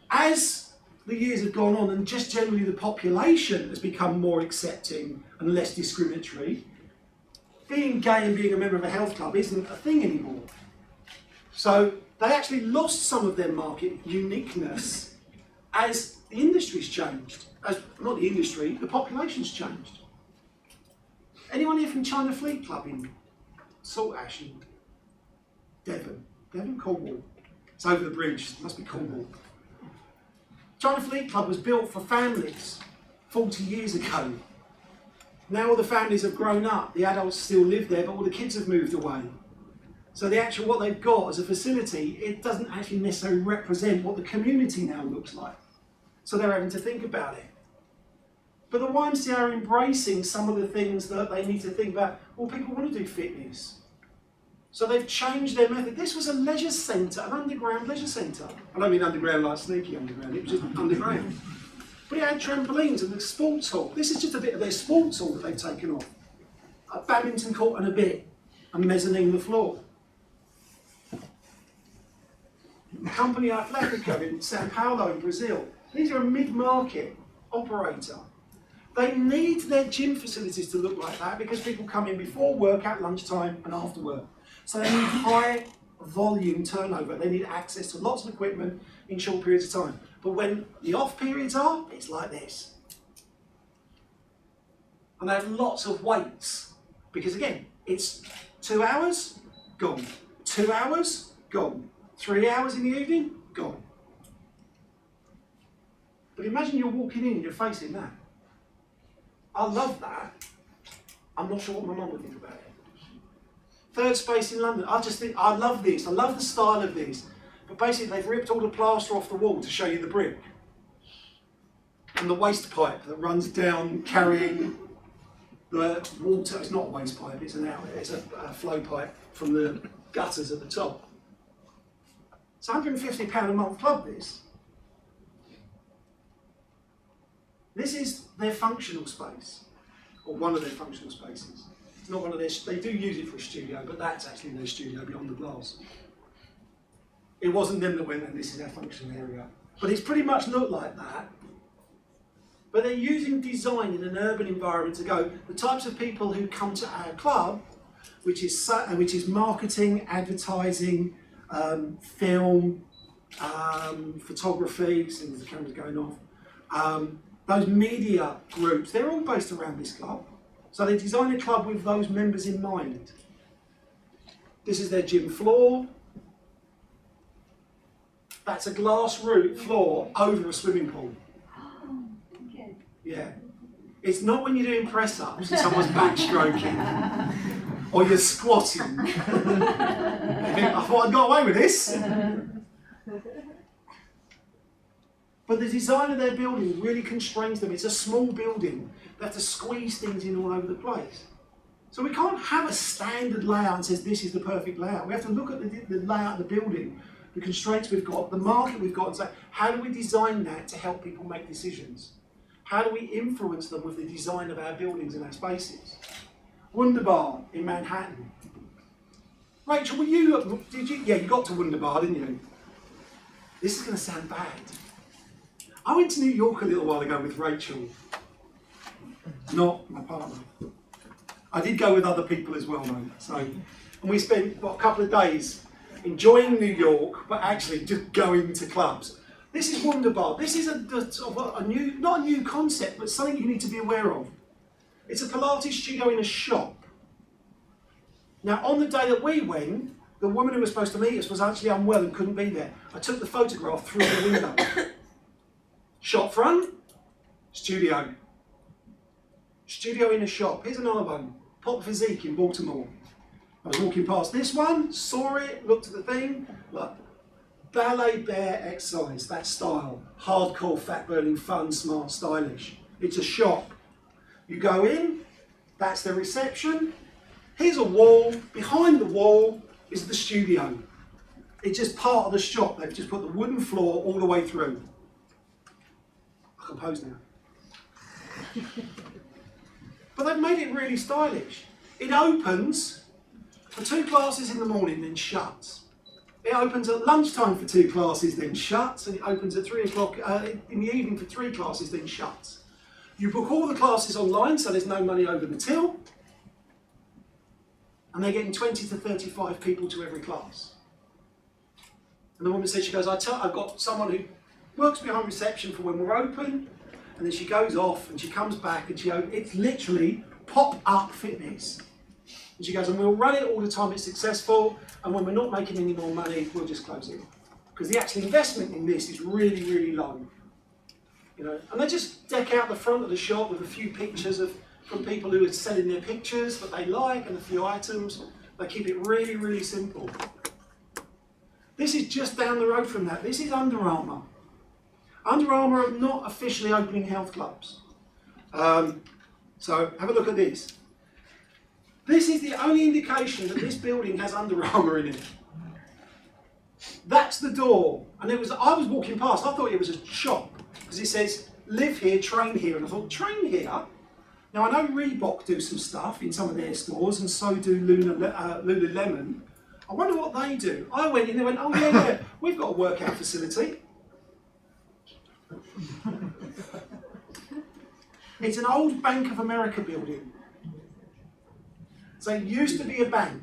As the years have gone on and just generally the population has become more accepting and less discriminatory, being gay and being a member of a health club isn't a thing anymore. So they actually lost some of their market uniqueness as the industry's changed. Not the industry, the population's changed. Anyone here from China Fleet Club in Saltash in Devon? Devon, Cornwall. It's over the bridge, it must be Cornwall. China Fleet Club was built for families 40 years ago. Now all the families have grown up, the adults still live there, but all the kids have moved away. So what they've got as a facility, it doesn't actually necessarily represent what the community now looks like. So they're having to think about it. But the YMCA are embracing some of the things that they need to think about. Well, people want to do fitness. So they've changed their method. This was a leisure centre, an underground leisure centre. I don't mean underground like sneaky underground, it was just underground. But it had trampolines and the sports hall. This is just a bit of their sports hall that they've taken off. A badminton court and a bit, and mezzanine the floor. Company Atlético in Sao Paulo in Brazil. These are a mid-market operator. They need their gym facilities to look like that because people come in before work, at lunchtime and after work. So they need high volume turnover. They need access to lots of equipment in short periods of time. But when the off periods are, it's like this. And they have lots of weights. Because again, it's 2 hours, gone. 2 hours, gone. 3 hours in the evening, gone. But imagine you're walking in and you're facing that. I love that. I'm not sure what my mum would think about it. Third space in London. I just think, I love this. I love the style of this. But basically, they've ripped all the plaster off the wall to show you the brick. And the waste pipe that runs down carrying the water. It's not a waste pipe, it's an outlet. It's a flow pipe from the gutters at the top. It's £150 a month club, this. This is their functional space, or one of their functional spaces. It's not one of their, they do use it for a studio, but that's actually their studio beyond the glass. It wasn't them that went, and this is our functional area. But it's pretty much looked like that. But they're using design in an urban environment to go, the types of people who come to our club, which is marketing, advertising, film, photography, since the camera's going off, those media groups, they're all based around this club. So they design a club with those members in mind. This is their gym floor. That's a glass roof floor over a swimming pool. Yeah. It's not when you're doing press-ups and someone's backstroking or you're squatting. I thought I'd got away with this. But the design of their building really constrains them. It's a small building. They have to squeeze things in all over the place. So we can't have a standard layout and says this is the perfect layout. We have to look at the layout of the building, the constraints we've got, the market we've got, and say, how do we design that to help people make decisions? How do we influence them with the design of our buildings and our spaces? Wunderbar in Manhattan. Rachel, were you, yeah, you got to Wunderbar, didn't you? This is going to sound bad. I went to New York a little while ago with Rachel, not my partner. I did go with other people as well, though. So, and we spent a couple of days enjoying New York, but actually just going to clubs. This is Wunderbar. This is a new, not a new concept, but something you need to be aware of. It's a Pilates studio in a shop. Now, on the day that we went, the woman who was supposed to meet us was actually unwell and couldn't be there. I took the photograph through the window. Shop front, studio. Studio in a shop. Here's another one. Pop Physique in Baltimore. I was walking past this one, saw it, looked at the thing. Look, ballet bear exercise, that style. Hardcore, fat burning, fun, smart, stylish. It's a shop. You go in, that's the reception. Here's a wall. Behind the wall is the studio. It's just part of the shop. They've just put the wooden floor all the way through. I can pose now. But they've made it really stylish. It opens for 2 classes in the morning, then shuts. It opens at lunchtime for 2 classes, then shuts, and it opens at 3 o'clock in the evening for 3 classes, then shuts. You book all the classes online, so there's no money over the till, and they're getting 20 to 35 people to every class. And the woman says, she goes, I've got someone who works behind reception for when we're open, and then she goes off and she comes back and it's literally pop-up fitness. And she goes, and we'll run it all the time, it's successful, and when we're not making any more money, we'll just close it. Because the actual investment in this is really, really low. You know, and they just deck out the front of the shop with a few pictures from people who are selling their pictures that they like and a few items. They keep it really, really simple. This is just down the road from that. This is Under Armour. Under Armour are not officially opening health clubs. So have a look at this. This is the only indication that this building has Under Armour in it. That's the door. And I was walking past, I thought it was a shop, because it says, live here, train here. And I thought, train here? Now I know Reebok do some stuff in some of their stores, and so do Lululemon. I wonder what they do. I went in and they went, oh yeah, we've got a workout facility. It's an old Bank of America building. So it used to be a bank.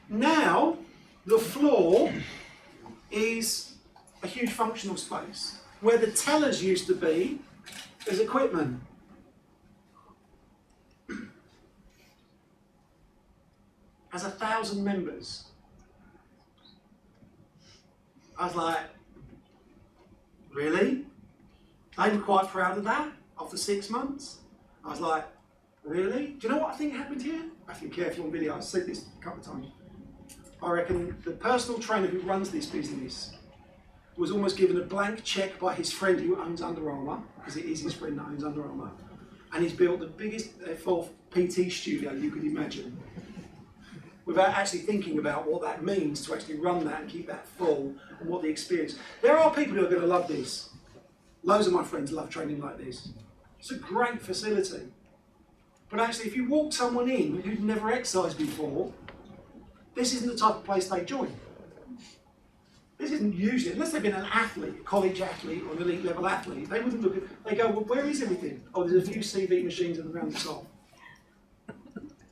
Now, the floor is a huge functional space. Where the tellers used to be, there's equipment. 1,000 members. I was like, really? They were quite proud of that after 6 months. I was like, really? Do you know what I think happened here? I think carefully on video, I've said this a couple of times. I reckon the personal trainer who runs this business was almost given a blank cheque by his friend who owns Under Armour, because it is his friend that owns Under Armour, and he's built the biggest F4 PT studio you could imagine, without actually thinking about what that means to actually run that and keep that full, and what the experience. There are people who are going to love this. Loads of my friends love training like this. It's a great facility. But actually, if you walk someone in who'd never exercised before, this isn't the type of place they join. This isn't usually, unless they've been an athlete, a college athlete or an elite level athlete, they wouldn't look at, they go, well, where is everything? Oh, there's a few CV machines around the top.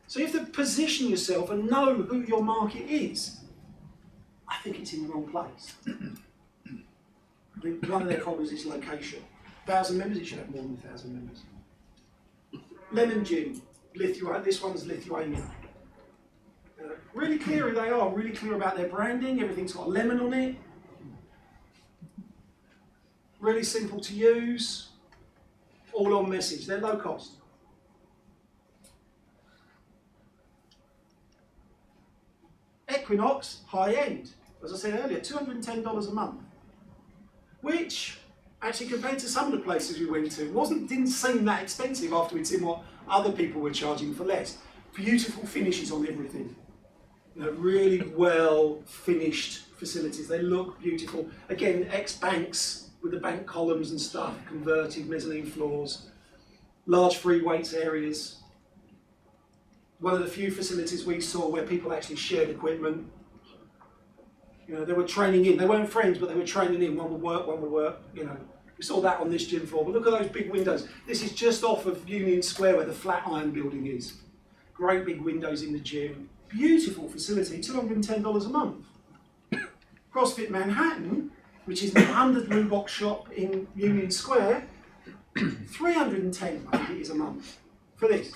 So you have to position yourself and know who your market is. I think it's in the wrong place. I think one of their problems is location. 1,000 members, it should have more than 1,000 members. Lemon Gym, this one's Lithuania. Really clear who they are, really clear about their branding, everything's got a lemon on it. Really simple to use, all on message, they're low cost. Equinox, high end, as I said earlier, $210 a month. Which, actually compared to some of the places we went to, didn't seem that expensive after we'd seen what other people were charging for less. Beautiful finishes on everything. You know, really well finished facilities. They look beautiful. Again, ex-banks with the bank columns and stuff, converted mezzanine floors, large free weights areas. One of the few facilities we saw where people actually shared equipment. You know, they were training in. They weren't friends, but they were training in. One would work, you know. We saw that on this gym floor. But look at those big windows. This is just off of Union Square where the Flatiron building is. Great big windows in the gym. Beautiful facility, $210 a month. CrossFit Manhattan, which is the 100 Reebok shop in Union Square, $310 I think it is a month for this.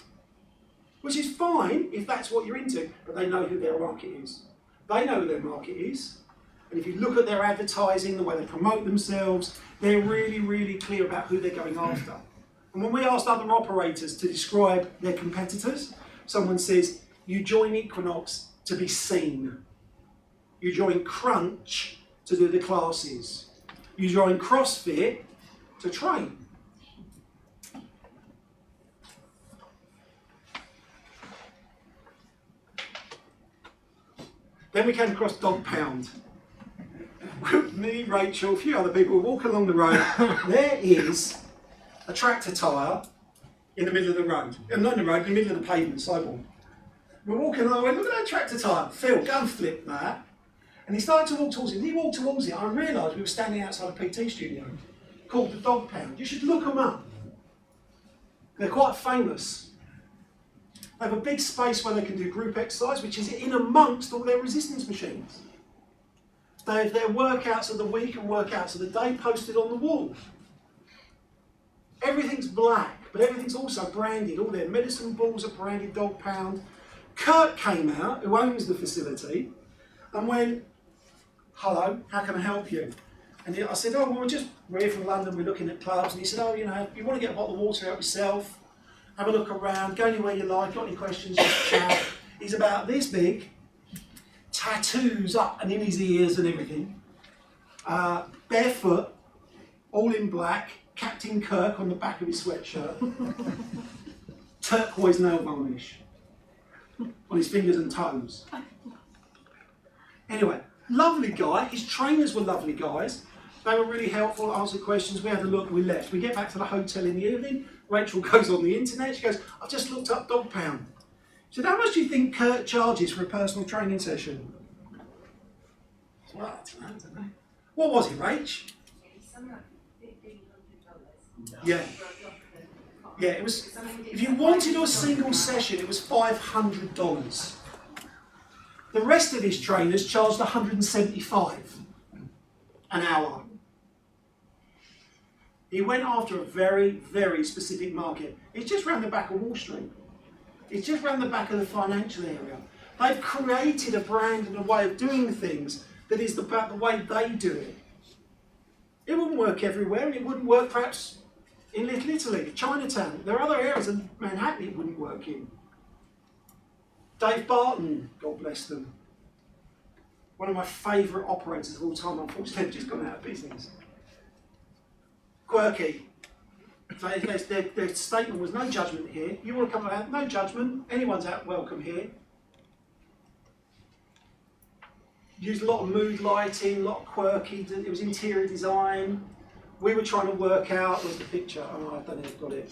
Which is fine if that's what you're into, but they know who their market is. They know who their market is, and if you look at their advertising, the way they promote themselves, they're really, really clear about who they're going after. And when we asked other operators to describe their competitors, someone says, you join Equinox to be seen. You join Crunch to do the classes. You join CrossFit to train. Then we came across Dog Pound. Me, Rachel, a few other people walk along the road. There is a tractor tyre in the middle of the road. Not in the road, in the middle of the pavement, sidewalk. We're walking along, look at that tractor tyre. Phil, go and flip that. And he started to walk towards it. And he walked towards it. I realised we were standing outside a PT studio called the Dog Pound. You should look them up. They're quite famous. They have a big space where they can do group exercise, which is in amongst all their resistance machines. They have their workouts of the week and workouts of the day posted on the wall. Everything's black, but everything's also branded. All their medicine balls are branded Dog Pound. Kurt came out, who owns the facility, and went, hello, how can I help you? And I said, oh, well, we're here from London, we're looking at clubs. And he said, oh, you know, if you want to get a bottle of water out yourself, have a look around, go anywhere you like, got any questions, just chat. He's about this big, tattoos up and in his ears and everything. Barefoot, all in black, Captain Kirk on the back of his sweatshirt. Turquoise nail varnish on his fingers and toes. Anyway, lovely guy. His trainers were lovely guys. They were really helpful, answered questions. We had a look, we left. We get back to the hotel in the evening. Rachel goes on the internet. She goes, I've just looked up Dog Pound. She said, how much do you think Kurt charges for a personal training session? I said, well, I don't know. What was it, Rach? Something like $1,500. Yeah. Yeah, it was, if you wanted a single session, it was $500. The rest of his trainers charged $175 an hour. He went after a very, very specific market. It's just round the back of Wall Street. It's just round the back of the financial area. They've created a brand and a way of doing things that is about the way they do it. It wouldn't work everywhere, and it wouldn't work perhaps in Little Italy, Chinatown. There are other areas of Manhattan it wouldn't work in. Dave Barton, God bless them, one of my favourite operators of all time, unfortunately just gone out of business. Quirky. So their statement was no judgment here. You want to come out, no judgment, anyone's out welcome here. Used a lot of mood lighting, a lot of quirky, it was interior design. We were trying to work out, where's the picture? Oh, I don't know if I've got it.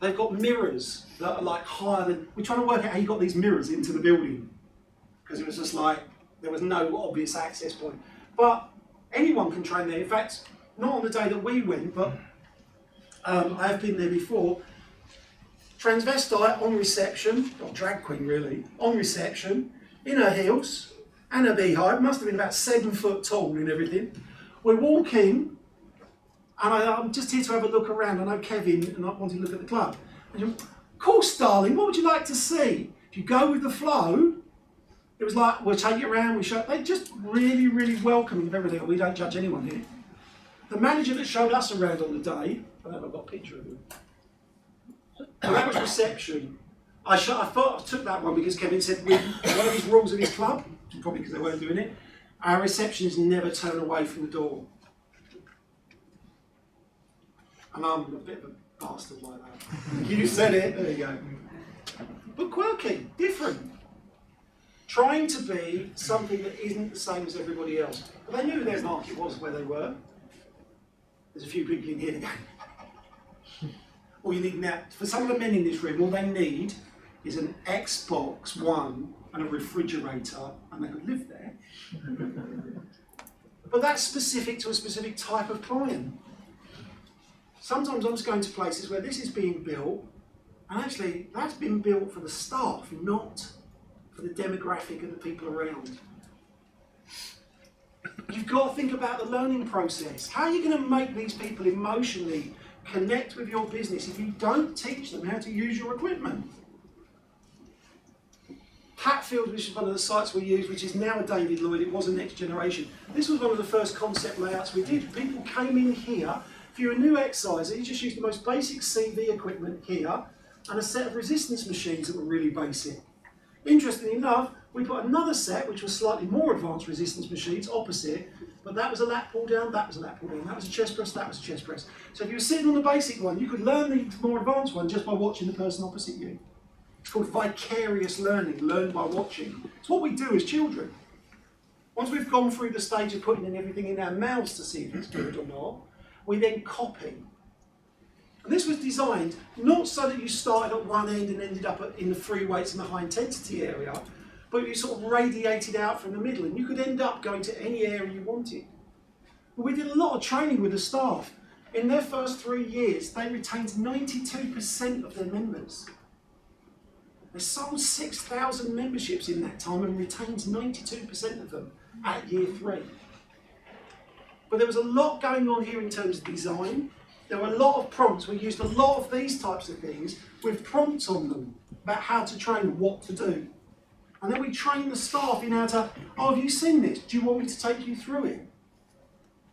They've got mirrors that are like higher than, we're trying to work out how you got these mirrors into the building. Because it was just like, there was no obvious access point. But anyone can train there. In fact, not on the day that we went, but I have been there before. Transvestite on reception, or drag queen really, on reception, in her heels, and her beehive, must have been about 7 foot tall and everything. We walk in, and I'm just here to have a look around. I know Kevin and I wanted to look at the club. And you, of course, darling, what would you like to see? If you go with the flow, it was like, we'll take you around, we show. They're just really, really welcoming of everything. We don't judge anyone here. The manager that showed us around on the day, I don't know if I've got a picture of him. And that was reception. I thought I took that one because Kevin said one of his rules of his club, probably because they weren't doing it, our receptionists never turn away from the door. And I'm a bit of a bastard like that. You said it, there you go. But quirky, different. Trying to be something that isn't the same as everybody else. But they knew their market was where they were. There's a few people in here again. All you need now, for some of the men in this room, all they need is an Xbox One and a refrigerator, and they could live there. But that's specific to a specific type of client. Sometimes I'm just going to places where this is being built, and actually that's been built for the staff, not for the demographic of the people around. You've got to think about the learning process. How are you going to make these people emotionally connect with your business if you don't teach them how to use your equipment? Hatfield, which is one of the sites we use, which is now a David Lloyd, it was a Next Generation. This was one of the first concept layouts we did. People came in here. If you're a new exerciser, you just use the most basic CV equipment here and a set of resistance machines that were really basic. Interestingly enough, we put another set, which was slightly more advanced resistance machines opposite, but that was a lat pull down, that was a lat pull down, that was a chest press, that was a chest press. So if you were sitting on the basic one, you could learn the more advanced one just by watching the person opposite you. It's called vicarious learning, learn by watching. It's what we do as children. Once we've gone through the stage of putting in everything in our mouths to see if it's good or not, we then copy. And this was designed not so that you started at one end and ended up in the free weights and the high intensity area, but you sort of radiated out from the middle and you could end up going to any area you wanted. But we did a lot of training with the staff. In their first 3 years, they retained 92% of their members. They sold 6,000 memberships in that time and retained 92% of them at year 3. But there was a lot going on here in terms of design. There were a lot of prompts. We used a lot of these types of things with prompts on them about how to train, what to do. And then we train the staff in how to, oh, have you seen this? Do you want me to take you through it?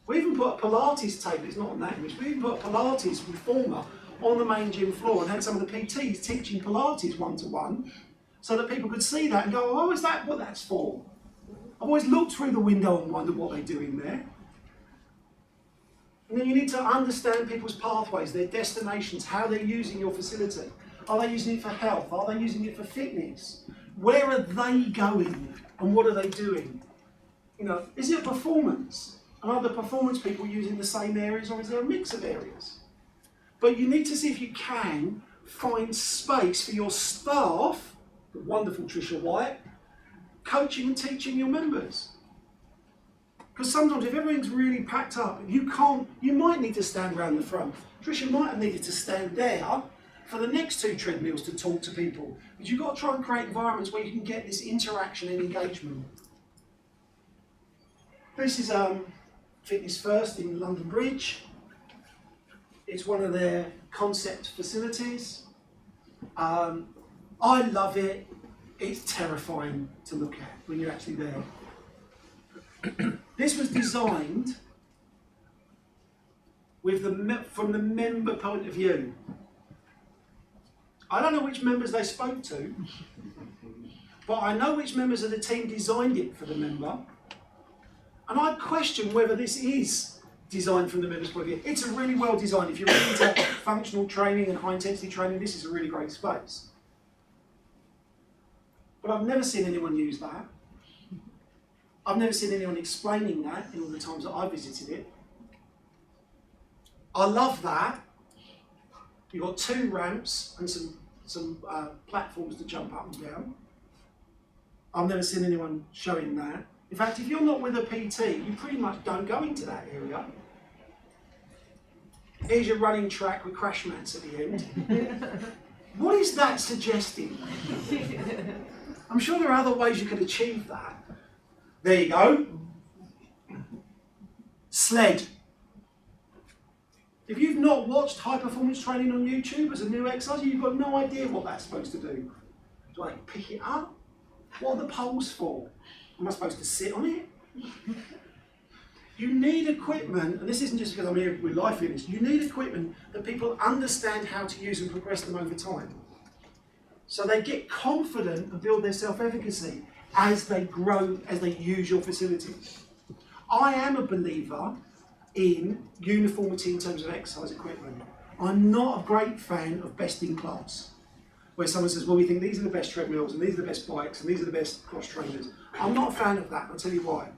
We even put a Pilates table, it's not on that image, we even put a Pilates reformer on the main gym floor and had some of the PTs teaching Pilates one-to-one so that people could see that and go, oh, is that what that's for? I've always looked through the window and wondered what they're doing there. And then you need to understand people's pathways, their destinations, how they're using your facility. Are they using it for health? Are they using it for fitness? Where are they going and what are they doing? You know, is it a performance? And are the performance people using the same areas or is there a mix of areas? But you need to see if you can find space for your staff, the wonderful Tricia White, coaching and teaching your members. Because sometimes if everything's really packed up, you might need to stand around the front. Tricia might have needed to stand there for the next 2 treadmills to talk to people. But you've got to try and create environments where you can get this interaction and engagement. This is Fitness First in London Bridge. It's one of their concept facilities. I love it. it's terrifying to look at when you're actually there. This was designed with from the member point of view. I don't know which members they spoke to, but I know which members of the team designed it for the member. And I question whether this is designed from the member's point of view. It's a really well designed. If you're really into functional training and high intensity training, this is a really great space. But I've never seen anyone use that. I've never seen anyone explaining that in all the times that I visited it. I love that. You've got 2 ramps and some platforms to jump up and down. I've never seen anyone showing that. In fact, if you're not with a PT, you pretty much don't go into that area. Here's your running track with crash mats at the end. What is that suggesting? I'm sure there are other ways you could achieve that. There you go. Sled. If you've not watched high performance training on YouTube as a new exercise, you've got no idea what that's supposed to do. Do I pick it up? What are the poles for? Am I supposed to sit on it? You need equipment, and this isn't just because I'm here with Lifefitness, you need equipment that people understand how to use and progress them over time. So they get confident and build their self-efficacy as they grow, as they use your facilities. I am a believer in uniformity in terms of exercise equipment. I'm not a great fan of best in class, where someone says, well, we think these are the best treadmills, and these are the best bikes, and these are the best cross trainers. I'm not a fan of that, I'll tell you why.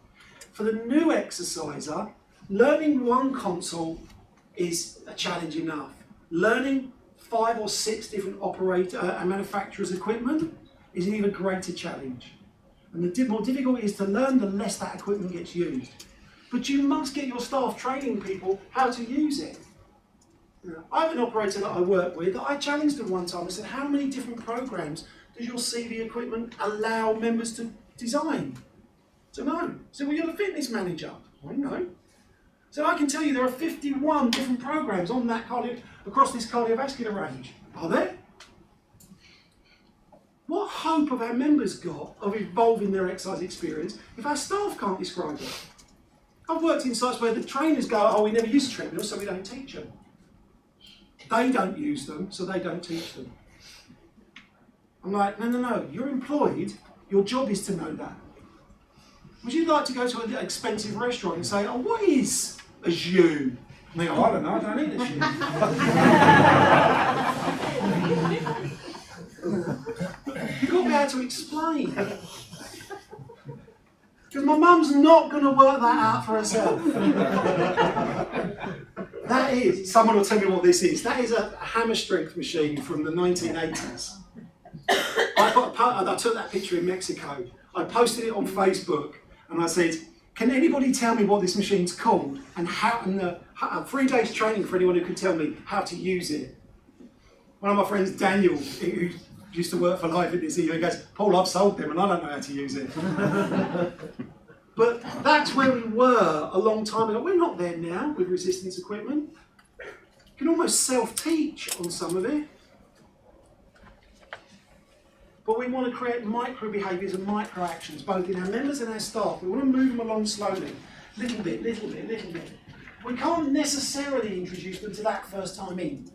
For the new exerciser, learning one console is a challenge enough. Learning 5 or 6 different operator and manufacturers' equipment is an even greater challenge. And the more difficult it is to learn, the less that equipment gets used. But you must get your staff training people how to use it. I have an operator that I work with that I challenged him one time. I said, how many different programs does your CV equipment allow members to design? So no. I said, well, you're the fitness manager. I know. So I can tell you there are 51 different programs on that across this cardiovascular range. Are there? What hope have our members got of evolving their exercise experience if our staff can't describe it? I've worked in sites where the trainers go, oh, we never use treadmills, so we don't teach them. They don't use them, so they don't teach them. I'm like, no, you're employed, your job is to know that. Would you like to go to an expensive restaurant and say, oh, what is a jus? And they go, I don't know, I don't eat a jus. You've got to be able to explain. Because my mum's not going to work that out for herself. That is, someone will tell me what this is. That is a hammer strength machine from the 1980s. I took that picture in Mexico. I posted it on Facebook and I said, can anybody tell me what this machine's called and how, and 3 days training for anyone who can tell me how to use it. One of my friends, Daniel, who used to work for Lifefitness, he goes, Paul, I've sold them and I don't know how to use it. But that's where we were a long time ago. We're not there now with resistance equipment. You can almost self-teach on some of it. But we want to create micro behaviours and micro actions, both in our members and our staff. We want to move them along slowly, little bit, little bit, little bit. We can't necessarily introduce them to that first time in.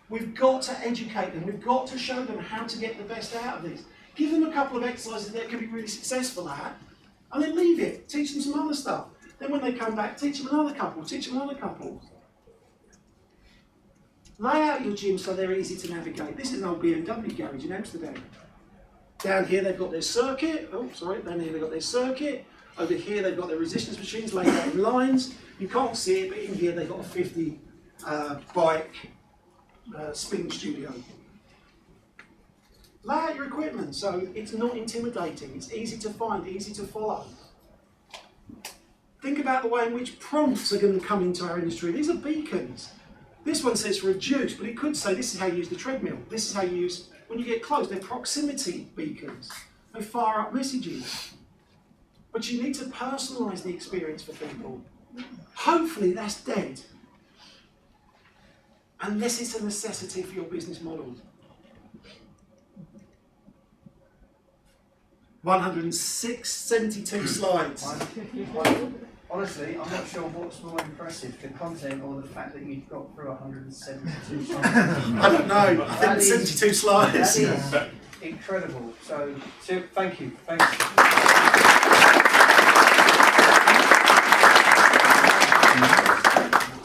We've got to educate them. We've got to show them how to get the best out of this. Give them a couple of exercises that can be really successful at, and then leave it. Teach them some other stuff. Then when they come back, teach them another couple, teach them another couple. Lay out your gym so they're easy to navigate. This is an old BMW garage in Amsterdam. Down here they've got their circuit. Oh, sorry, down here they've got their circuit. Over here they've got their resistance machines laid out in lines. You can't see it, but in here they've got a 50 bike spin studio. Lay out your equipment so it's not intimidating, it's easy to find, easy to follow. Think about the way in which prompts are going to come into our industry. These are beacons. This one says reduce, but it could say this is how you use the treadmill. This is how you use, when you get close, they're proximity beacons. They fire up messages. But you need to personalise the experience for people. Hopefully that's dead. Unless it's a necessity for your business model. 72 slides. Honestly, I'm not sure what's more impressive, the content or the fact that you've got through 172 slides. I don't know, I think 72 slides. That is incredible. So thank you. Thanks.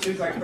Two great